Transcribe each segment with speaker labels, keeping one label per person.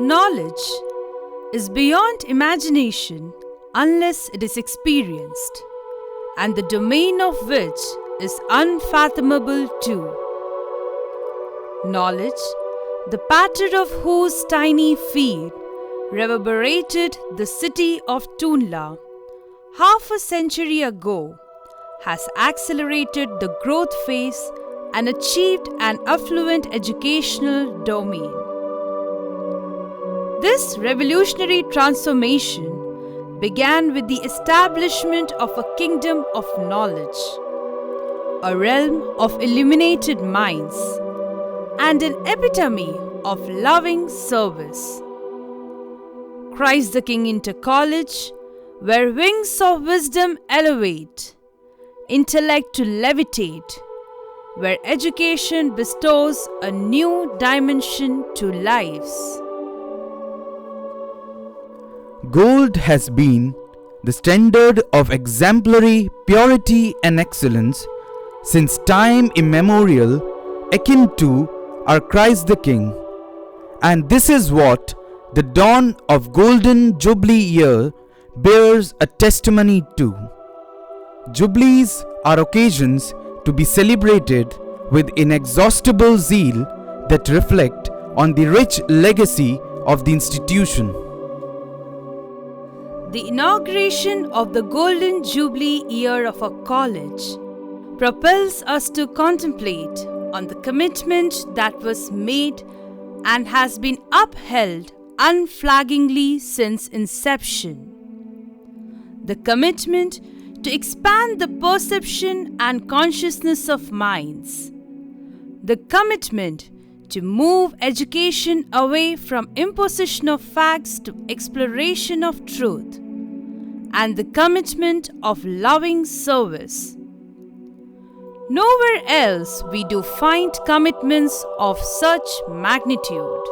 Speaker 1: Knowledge is beyond imagination unless it is experienced, and the domain of which is unfathomable too. Knowledge, the patter of whose tiny feet reverberated the city of Toonla half a century ago, has accelerated the growth phase and achieved an affluent educational domain. This revolutionary transformation began with the establishment of a kingdom of knowledge, a realm of illuminated minds, and an epitome of loving service. Christ the King Inter College, where wings of wisdom elevate, intellect to levitate, where education bestows a new dimension to lives.
Speaker 2: Gold has been the standard of exemplary purity and excellence since time immemorial, akin to our Christ the King. And this is what the dawn of Golden Jubilee year bears a testimony to. Jubilees are occasions to be celebrated with inexhaustible zeal that reflect on the rich legacy of the institution.
Speaker 1: The inauguration of the Golden Jubilee year of a college propels us to contemplate on the commitment that was made and has been upheld unflaggingly since inception. The commitment to expand the perception and consciousness of minds. The commitment to move education away from imposition of facts to exploration of truth. And the commitment of loving service. Nowhere else we do find commitments of such magnitude.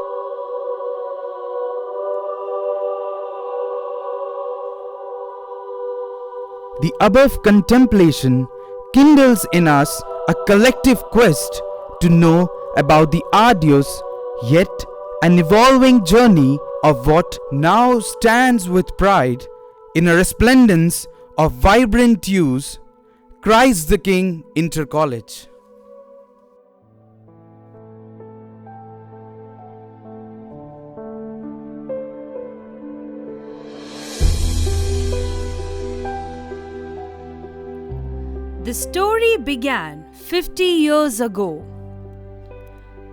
Speaker 2: The above contemplation kindles in us a collective quest to know about the arduous yet an evolving journey of what now stands with pride in a resplendence of vibrant hues, Christ the King Inter College.
Speaker 1: The story began 50 years ago.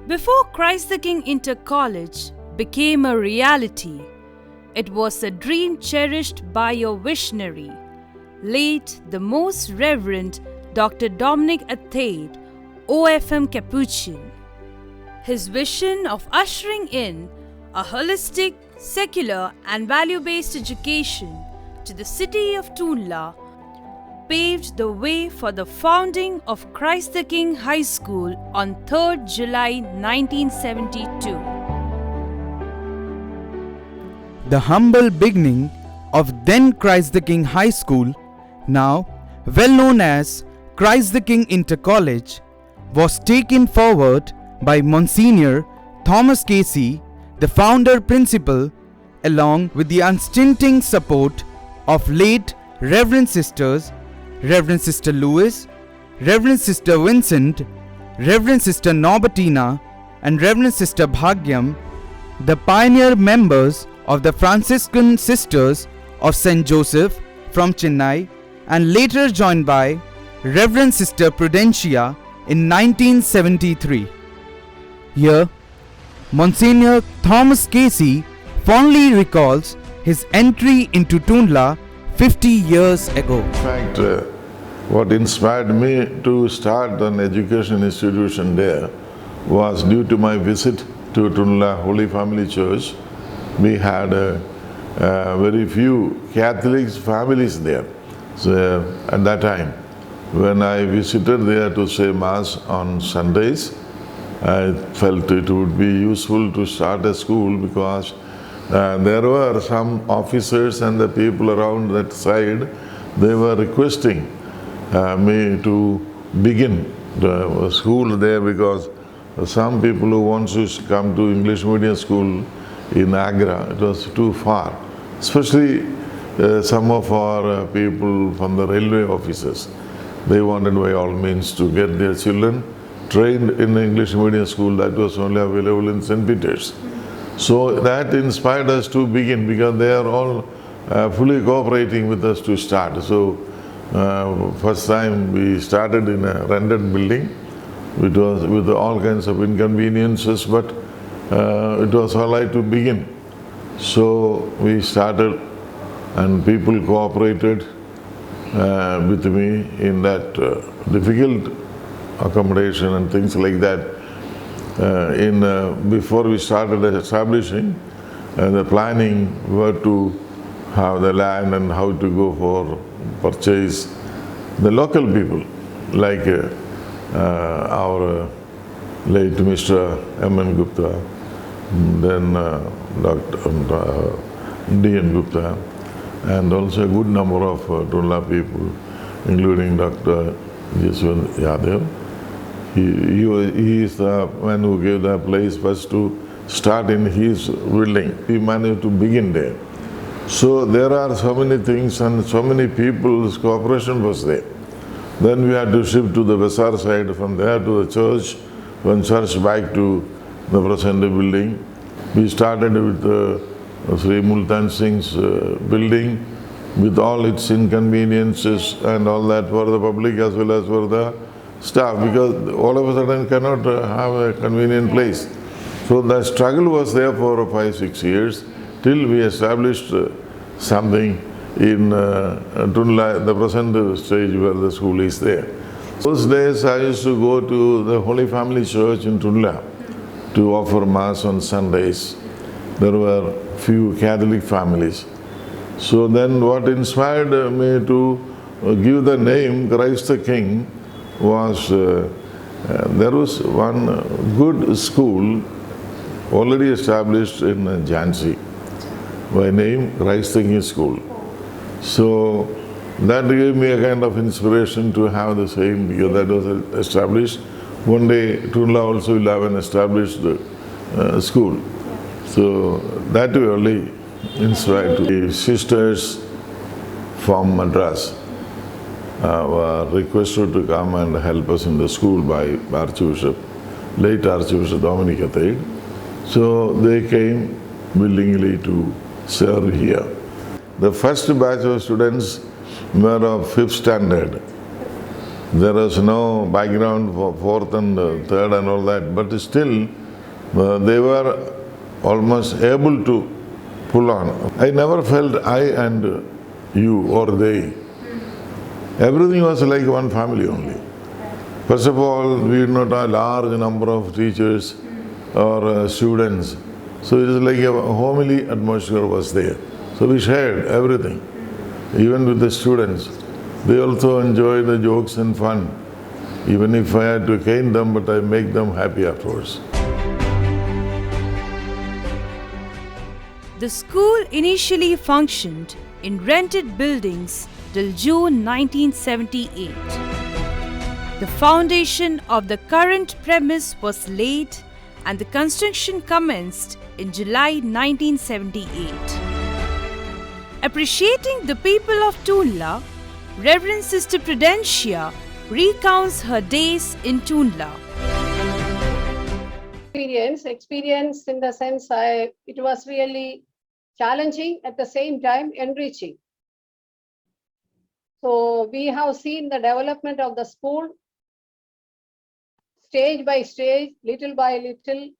Speaker 1: Before Christ the King Inter College became a reality, it was a dream cherished by your visionary, late the Most Reverend Dr. Dominic Athaide, OFM Capuchin. His vision of ushering in a holistic, secular and value-based education to the city of Toonla paved the way for the founding of Christ the King High School on 3rd July 1972.
Speaker 2: The humble beginning of then Christ the King High School, now well known as Christ the King Inter College, was taken forward by Monsignor Thomas Casey, the founder principal, along with the unstinting support of late Reverend Sisters, Reverend Sister Lewis, Reverend Sister Vincent, Reverend Sister Norbertina, and Reverend Sister Bhagyam, the pioneer members of the Franciscan Sisters of St. Joseph from Chennai, and later joined by Reverend Sister Prudentia in 1973. Here, Monsignor Thomas Casey fondly recalls his entry into Toonla 50 years ago.
Speaker 3: In fact, what inspired me to start an education institution there was due to my visit to Toonla Holy Family Church. We had very few Catholic families there. So at that time, when I visited there to say Mass on Sundays, I felt it would be useful to start a school because there were some officers and the people around that side, they were requesting me to begin the school there because some people who want to come to English medium school in Agra. It was too far, especially some of our people from the railway offices. They wanted by all means to get their children trained in the English medium school that was only available in St. Peter's. So that inspired us to begin, because they are all fully cooperating with us to start. So first time we started in a rented building. It was with all kinds of inconveniences, but it was all right to begin. So we started, and people cooperated with me in that difficult accommodation and things like that. Before we started establishing, the planning were to have the land and how to go for purchase. The local people, like our late Mr. M.N. Gupta, then Dr. D.N. Gupta, and also a good number of Tunla people, including Dr. Jaswant Yadav. He is the man who gave the place first to start in his building. We managed to begin there. So there are so many things and so many people's cooperation was there. Then we had to shift to the Bazaar side, from there to the church, from church back to the present building. We started with Sri Multan Singh's building, with all its inconveniences and all that for the public as well as for the staff, because all of a sudden cannot have a convenient place. So the struggle was there for 5-6 years till we established something in Tunla, the present stage where the school is there. Those days I used to go to the Holy Family Church in Tunla to offer Mass on Sundays. There were few Catholic families. So then what inspired me to give the name Christ the King was, there was one good school already established in Jhansi by name Christ the King School. So that gave me a kind of inspiration to have the same, because that was established. One day Tunla also will have an established school. So that really inspired the sisters from Madras were requested to come and help us in the school by Archbishop, late Archbishop Dominic Athaide. So they came willingly to serve here. The first batch of students were of 5th standard. There was no background for 4th and 3rd and all that, but still they were almost able to pull on. I never felt I and you or they. Everything was like one family only. First of all, we did not have a large number of teachers or students. So it is like a homely atmosphere was there. So we shared everything, even with the students. They also enjoy the jokes and fun. Even if I had to cane them, but I make them happy afterwards.
Speaker 1: The school initially functioned in rented buildings till June 1978. The foundation of the current premise was laid and the construction commenced in July 1978. Appreciating the people of Tunla, Reverend Sister Prudentia recounts her days in Tunla.
Speaker 4: Experience in the sense it was really challenging, at the same time enriching. So we have seen the development of the school stage by stage, little by little.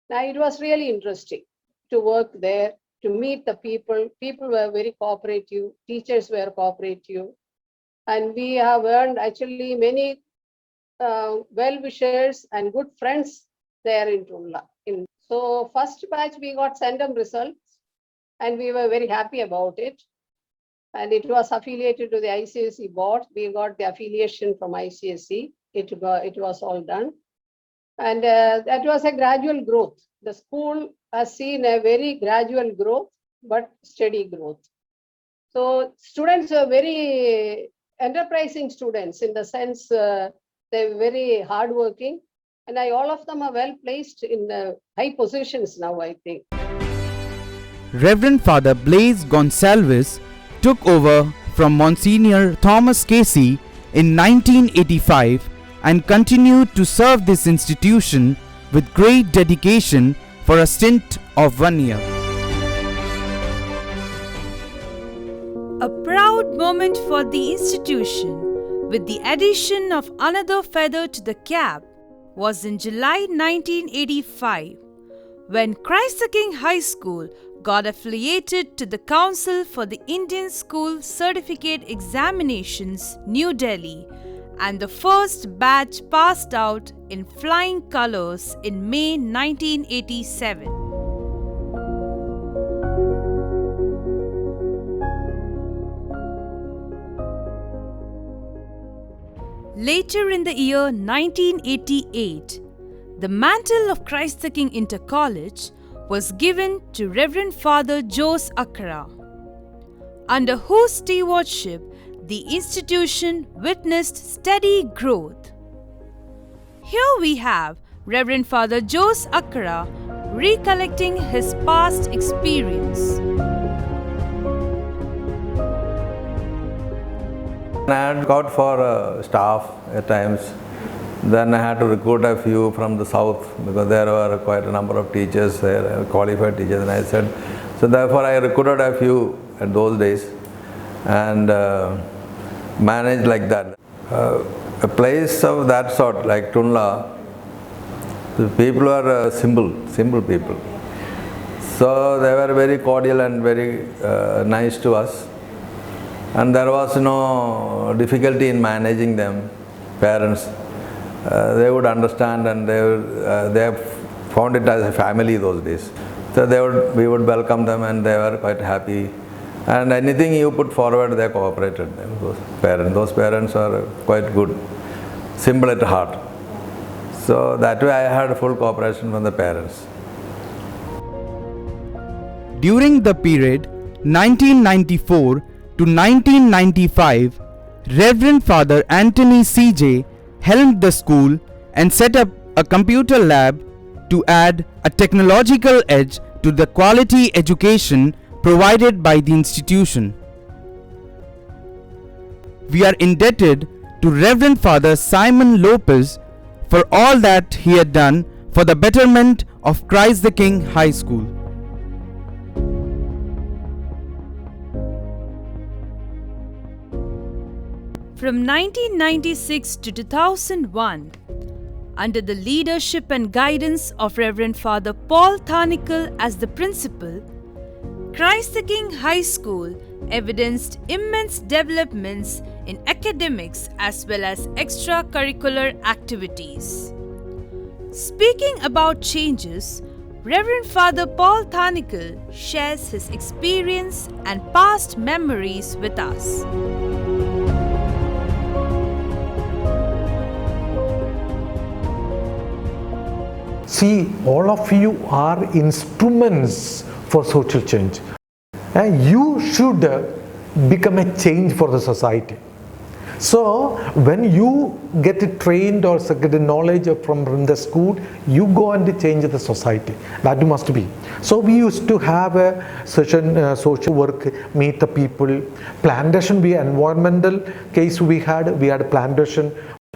Speaker 4: Now it was really interesting to work there, to meet the people. People were very cooperative, teachers were cooperative, and we have earned actually many well-wishers and good friends there in Tunla. So first batch we got Centum results and we were very happy about it. And it was affiliated to the ICSE board. We got the affiliation from ICSE. It was all done. And that was a gradual growth. The school has seen a very gradual growth, but steady growth. So students were very enterprising students in the sense they're very hardworking. And all of them are well placed in high positions now, I think.
Speaker 2: Reverend Father Blaise Gonsalves took over from Monsignor Thomas Casey in 1985 and continued to serve this institution with great dedication for a stint of 1 year.
Speaker 1: A proud moment for the institution, with the addition of another feather to the cap, was in July 1985, when Christ the King High School got affiliated to the Council for the Indian School Certificate Examinations, New Delhi, and the first batch passed out in flying colours in May 1987. Later in the year 1988, the mantle of Christ the King Inter College was given to Reverend Father Jose Accra, under whose stewardship the institution witnessed steady growth. Here we have Reverend Father Jose Accra recollecting his past experience.
Speaker 5: I had got for staff at times. Then I had to recruit a few from the south because there were quite a number of teachers there, qualified teachers. And I said, so therefore I recruited a few at those days and managed like that. A place of that sort like Tunla, the people are simple people. So they were very cordial and very nice to us. And there was no difficulty in managing them, parents. They would understand and they found it as a family those days. So we would welcome them and they were quite happy. And anything you put forward, they cooperated. Those parents are quite good, simple at heart. So that way I had full cooperation from the parents.
Speaker 2: During the period 1994 to 1995, Reverend Father Anthony C.J. helmed the school and set up a computer lab to add a technological edge to the quality education provided by the institution. We are indebted to Reverend Father Simon Lopez for all that he had done for the betterment of Christ the King High School.
Speaker 1: From 1996 to 2001, under the leadership and guidance of Reverend Father Paul Thanikel as the principal, Christ the King High School evidenced immense developments in academics as well as extracurricular activities. Speaking about changes, Reverend Father Paul Thanikel shares his experience and past memories with us.
Speaker 6: See, all of you are instruments for social change. And you should become a change for the society. So, when you get trained or get knowledge from the school, you go and change the society. That must be. So, we used to have a certain social work, meet the people, plantation, environmental case we had plantation.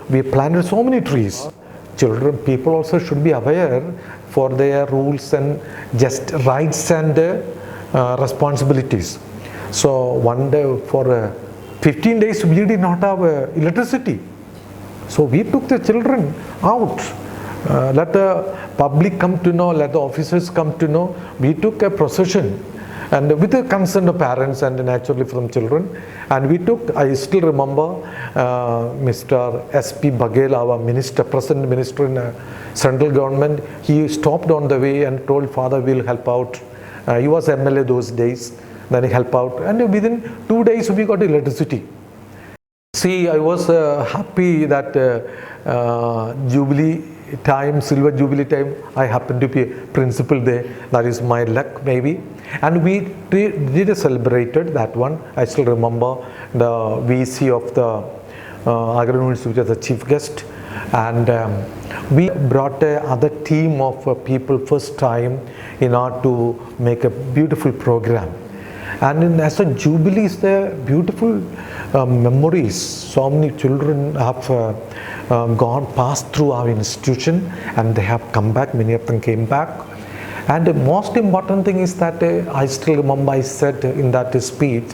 Speaker 6: We planted so many trees. Children, people also should be aware for their rules and just rights and responsibilities. So one day for 15 days we did not have electricity. So we took the children out. Let the public come to know, let the officers come to know. We took a procession and with the consent of parents and naturally from children. And we took, I still remember Mr. S.P. Baghel, our minister, present minister in central government, he stopped on the way and told, Father, we'll help out. He was MLA those days, then he helped out. And within 2 days we got electricity. See, I was happy that Jubilee time, Silver Jubilee time, I happened to be principal there. That is my luck maybe. And we did celebrated that one. I still remember the VC of the Agra University as the chief guest. And we brought other team of people first time in order to make a beautiful program. And as a jubilee, it's the beautiful memories. So many children have gone past through our institution, and they have come back. Many of them came back. And the most important thing is that I still remember I said in that speech,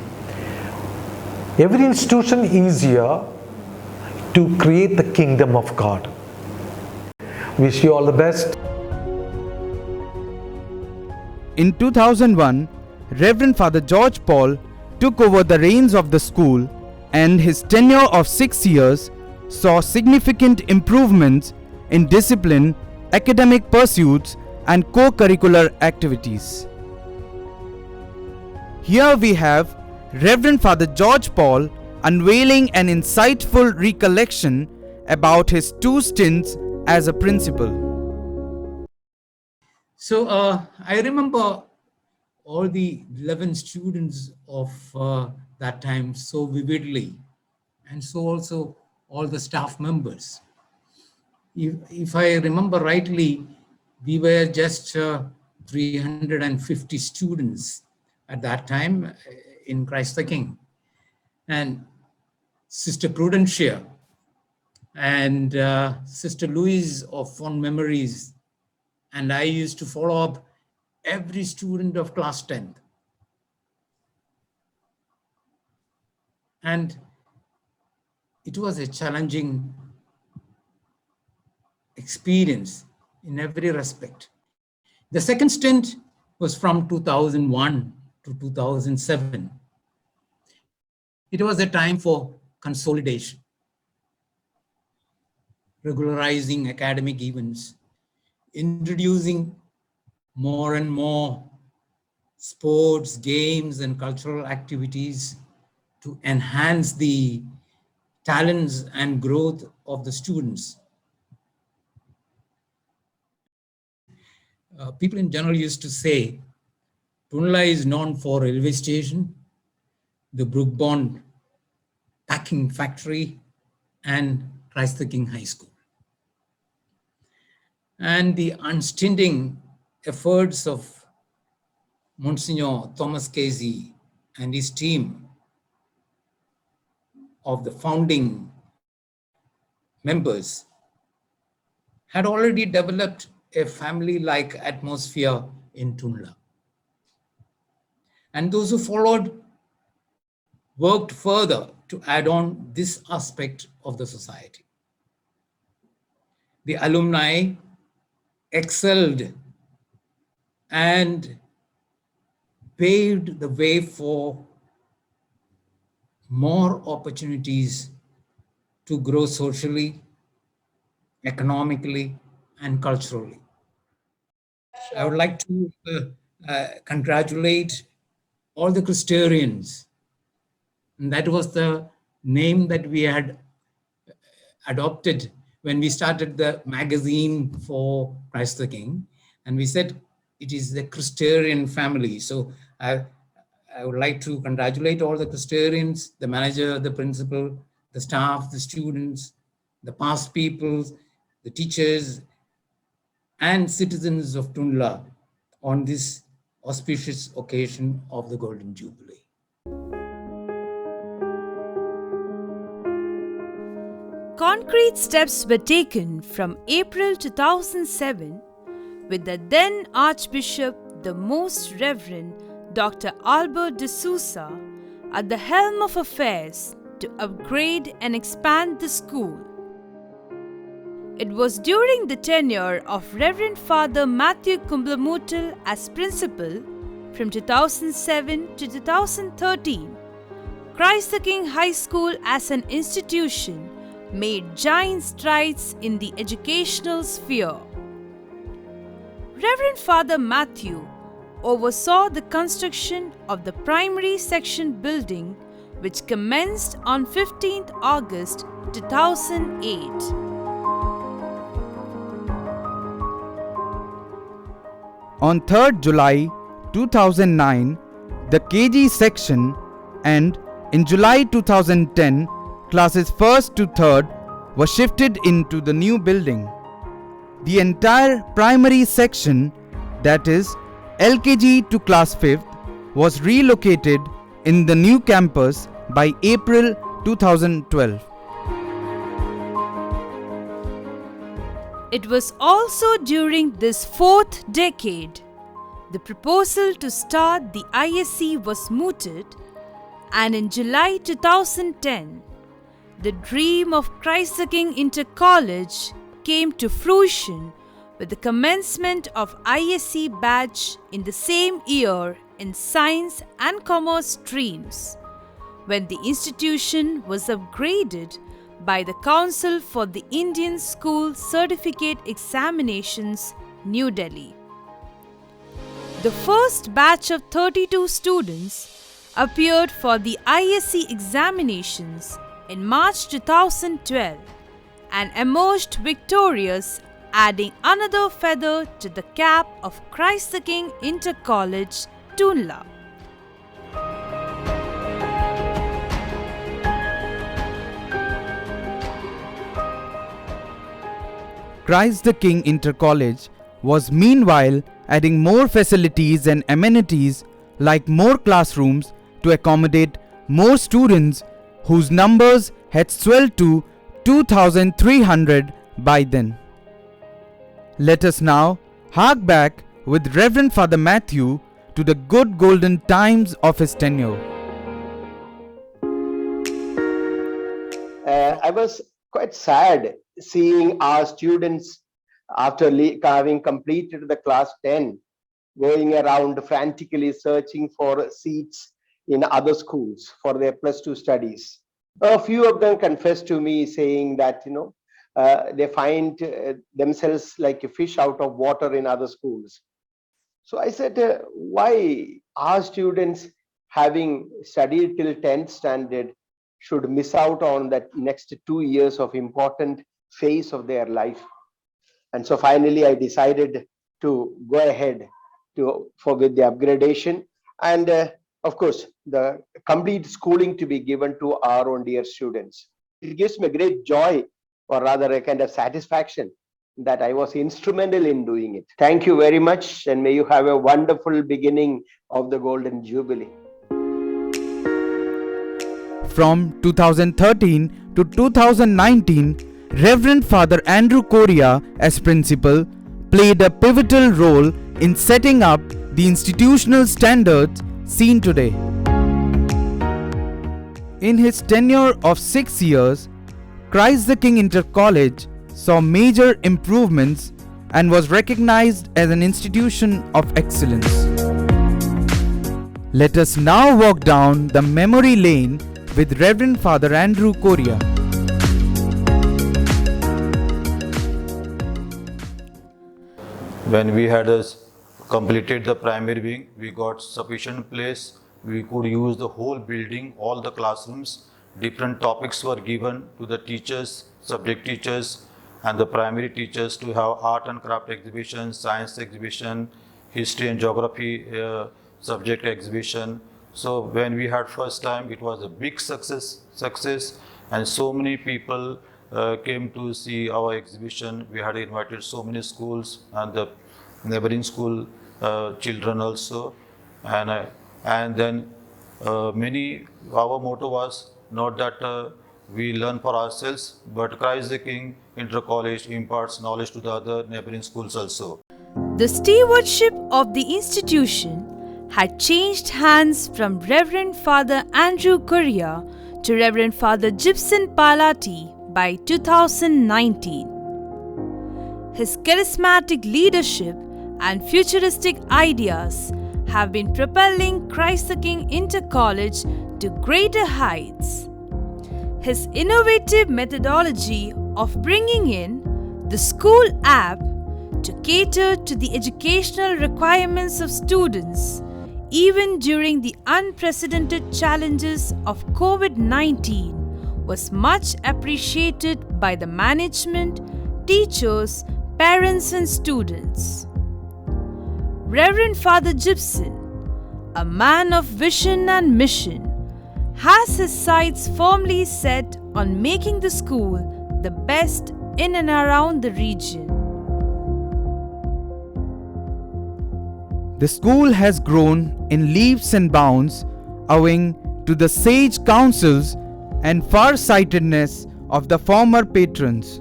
Speaker 6: every institution is here to create the kingdom of God. Wish you all the best.
Speaker 2: In 2001, Reverend Father George Paul took over the reins of the school, and his tenure of 6 years saw significant improvements in discipline, academic pursuits, and co-curricular activities. Here we have Reverend Father George Paul unveiling an insightful recollection about his 2 stints as a principal.
Speaker 7: So I remember all the 11 students of that time so vividly, and so also all the staff members. If I remember rightly, we were just 350 students at that time in Christ the King. And Sister Prudentia and Sister Louise of Fond Memories, and I used to follow up every student of class 10th. And it was a challenging experience in every respect. The second stint was from 2001 to 2007. It was a time for consolidation, regularizing academic events, introducing more and more sports, games, and cultural activities to enhance the talents and growth of the students. People in general used to say, Tunla is known for railway station, the Brookbond packing factory, and Christ the King High School. And the unstinting efforts of Monsignor Thomas Casey and his team of the founding members had already developed a family-like atmosphere in Tunla. And those who followed worked further to add on this aspect of the society. The alumni excelled and paved the way for more opportunities to grow socially, economically, and culturally. I would like to congratulate all the Christerians. And that was the name that we had adopted when we started the magazine for Christ the King. And we said it is the Christerian family. So I would like to congratulate all the Christerians, the manager, the principal, the staff, the students, the past people, the teachers, and citizens of Tunla on this auspicious occasion of the Golden Jubilee.
Speaker 1: Concrete steps were taken from April 2007 with the then Archbishop, the Most Reverend Dr. Albert de Sousa, at the helm of affairs to upgrade and expand the school. It was during the tenure of Reverend Father Matthew Kumblamutal as principal from 2007 to 2013, Christ the King High School as an institution made giant strides in the educational sphere. Reverend Father Matthew oversaw the construction of the primary section building, which commenced on 15th August 2008.
Speaker 2: On 3rd July 2009, the KG section, and in July 2010, classes 1st to 3rd was shifted into the new building. The entire primary section, that is LKG to class 5th, was relocated in the new campus by April 2012.
Speaker 1: It was also during this fourth decade the proposal to start the ISC was mooted, and in July 2010, the dream of Christ the King Inter College came to fruition with the commencement of ISC batch in the same year in Science and Commerce streams, when the institution was upgraded by the Council for the Indian School Certificate Examinations, New Delhi. The first batch of 32 students appeared for the ISC examinations in March 2012 and emerged victorious, adding another feather to the cap of Christ the King Inter College, Tunla.
Speaker 2: Christ the King Inter College was meanwhile adding more facilities and amenities like more classrooms to accommodate more students, whose numbers had swelled to 2,300 by then. Let us now hark back with Reverend Father Matthew to the good golden times of his tenure.
Speaker 8: I was quite sad seeing our students, after having completed the class 10, going around frantically searching for seats in other schools for their +2 studies. A few of them confessed to me saying that, they find themselves like a fish out of water in other schools. So I said, why our students, having studied till 10th standard, should miss out on that next 2 years of important phase of their life? And so finally I decided to go ahead with the upgradation, and of course the complete schooling to be given to our own dear students. It gives me great joy, or rather a kind of satisfaction, that I was instrumental in doing it. Thank you very much, and may you have a wonderful beginning of the Golden Jubilee.
Speaker 2: From 2013 to 2019, Reverend Father Andrew Correa as principal played a pivotal role in setting up the institutional standards seen today. In his tenure of 6 years, Christ the King Inter College saw major improvements and was recognized as an institution of excellence. Let us now walk down the memory lane with Reverend Father Andrew Correa.
Speaker 5: When we had completed the primary wing, we got sufficient place. We could use the whole building, all the classrooms. Different topics were given to the teachers, subject teachers, and the primary teachers to have art and craft exhibition, science exhibition, history and geography subject exhibition. So when we had first time, it was a big success, and so many people came to see our exhibition. We had invited so many schools and the neighboring school children also, and then our motto was not that we learn for ourselves, but Christ the King Inter College imparts knowledge to the other neighboring schools also.
Speaker 1: The stewardship of the institution had changed hands from Reverend Father Andrew Correa to Reverend Father Gibson Palati by 2019. His charismatic leadership and futuristic ideas have been propelling Christ the King Inter College to greater heights. His innovative methodology of bringing in the school app to cater to the educational requirements of students, even during the unprecedented challenges of COVID-19, was much appreciated by the management, teachers, parents and students. Reverend Father Gibson, a man of vision and mission, has his sights firmly set on making the school the best in and around the region.
Speaker 2: The school has grown in leaps and bounds owing to the sage counsels and far-sightedness of the former patrons.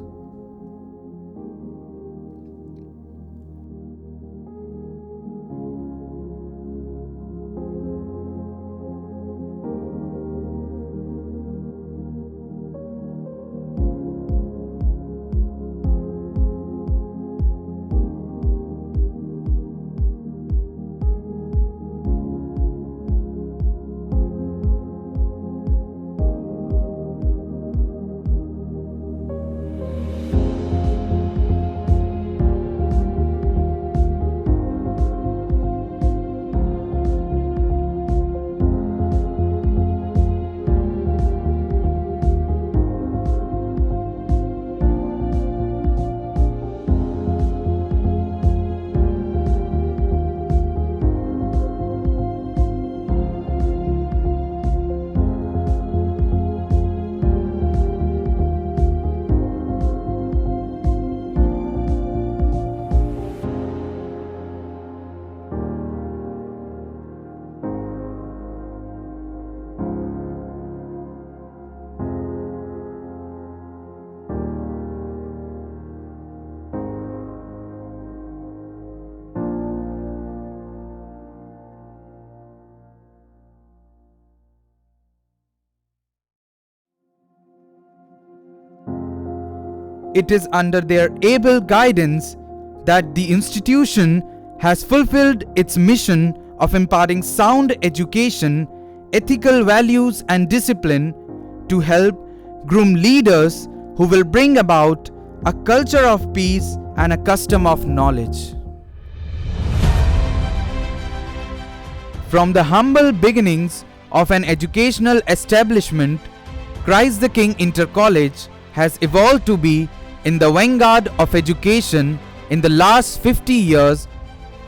Speaker 2: It is under their able guidance that the institution has fulfilled its mission of imparting sound education, ethical values and discipline to help groom leaders who will bring about a culture of peace and a custom of knowledge. From the humble beginnings of an educational establishment, Christ the King Inter College has evolved to be in the vanguard of education in the last 50 years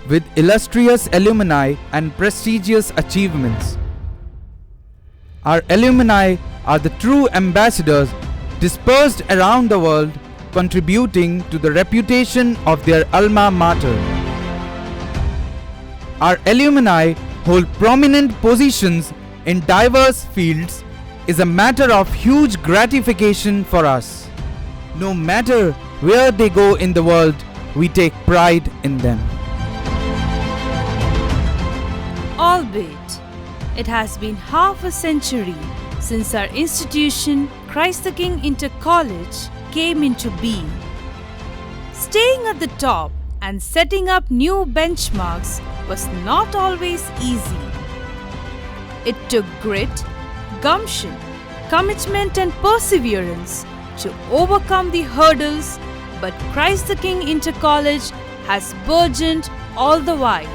Speaker 2: with illustrious alumni and prestigious achievements. Our alumni are the true ambassadors dispersed around the world, contributing to the reputation of their alma mater. Our alumni hold prominent positions in diverse fields is a matter of huge gratification for us. No matter where they go in the world, we take pride in them.
Speaker 1: Albeit, it has been half a century since our institution, Christ the King Inter College, came into being. Staying at the top and setting up new benchmarks was not always easy. It took grit, gumption, commitment and perseverance to overcome the hurdles, but Christ the King Inter College has burgeoned all the while.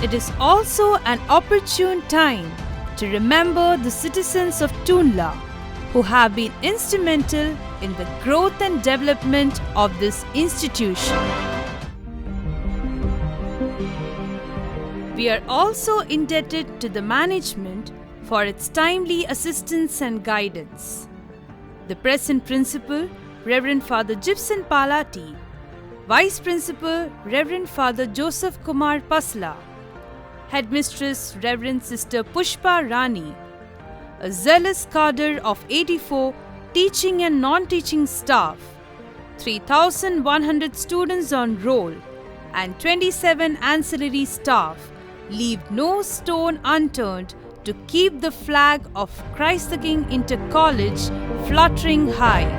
Speaker 1: It is also an opportune time to remember the citizens of Tunla who have been instrumental in the growth and development of this institution. We are also indebted to the management for its timely assistance and guidance. The present principal, Reverend Father Gibson Palati, Vice Principal, Reverend Father Joseph Kumar Pasla, Headmistress, Reverend Sister Pushpa Rani, a zealous cadre of 84 teaching and non-teaching staff, 3,100 students on roll, and 27 ancillary staff leave no stone unturned to keep the flag of Christ the King Inter College fluttering high.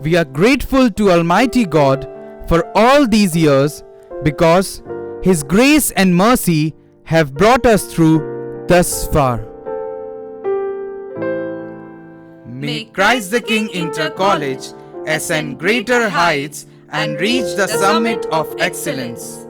Speaker 2: We are grateful to Almighty God for all these years because His grace and mercy have brought us through thus far. May Christ the King Inter College ascend greater heights and reach the summit of excellence.